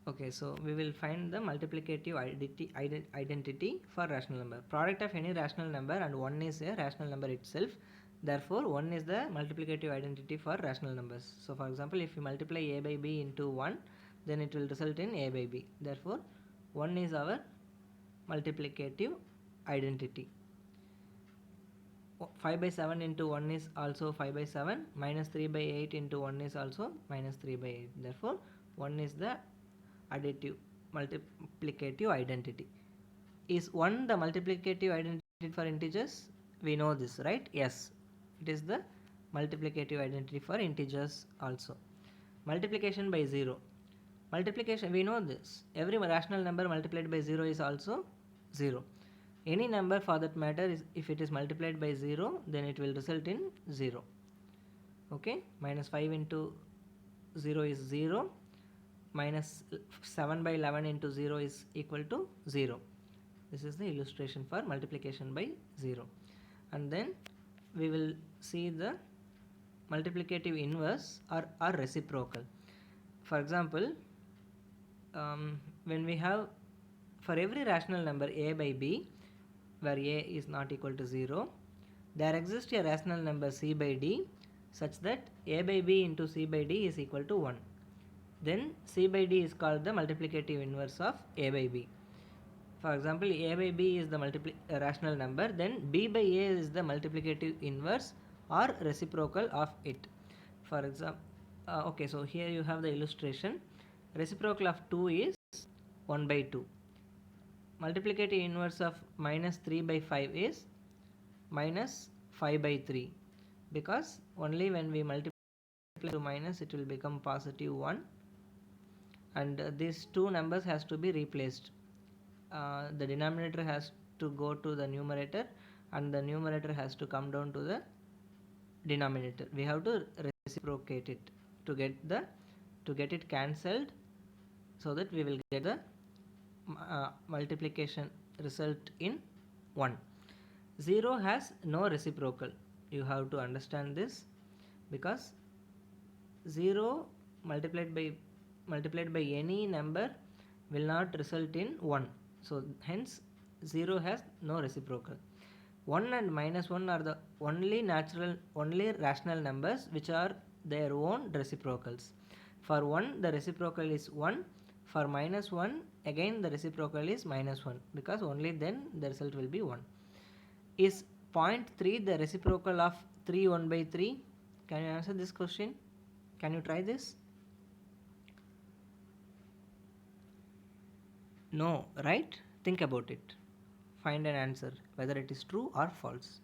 Okay, so we will find the multiplicative identity for rational number. Product of any rational number and 1 is a rational number itself. Therefore, 1 is the multiplicative identity for rational numbers. So, for example, if you multiply a by b into 1, then it will result in a by b. Therefore, 1 is our multiplicative identity. 5 by 7 into 1 is also 5 by 7, minus 3 by 8 into 1 is also minus 3 by 8. Therefore, 1 is the additive multiplicative identity. Is 1 the multiplicative identity for integers? We know this, right? Yes, it is the multiplicative identity for integers also. Multiplication by 0. Multiplication, we know this. Every rational number multiplied by 0 is also 0. Any number for that matter, is if it is multiplied by 0, then it will result in 0. Okay, minus 5 into 0 is 0, minus 7 by 11 into 0 is equal to 0. This is the illustration for multiplication by 0. And then we will see the multiplicative inverse or reciprocal. For example, when we have, for every rational number a by b, where a is not equal to 0, there exists a rational number c by d such that a by b into c by d is equal to 1. Then c by d is called the multiplicative inverse of a by b. For example, a by b is the rational number, then b by a is the multiplicative inverse or reciprocal of it. For example, okay, so here you have the illustration. Reciprocal of 2 is 1 by 2. Multiplicative inverse of minus 3 by 5 is minus 5 by 3, because only when we multiply to minus it will become positive 1, and these two numbers has to be replaced. The denominator has to go to the numerator and the numerator has to come down to the denominator. We have to reciprocate it to get it cancelled, so that we will get the multiplication result in 1. 0 has no reciprocal. You have to understand this, because 0 multiplied by any number will not result in 1. So hence 0 has no reciprocal. 1 and minus 1 are the only rational numbers which are their own reciprocals. For 1 the reciprocal is 1, for minus 1 again the reciprocal is minus 1, because only then the result will be 1. Is 0.3 the reciprocal of 3 1 by 3? Can you answer this question? Can you try this? No, right? Think about it. Find an answer whether it is true or false.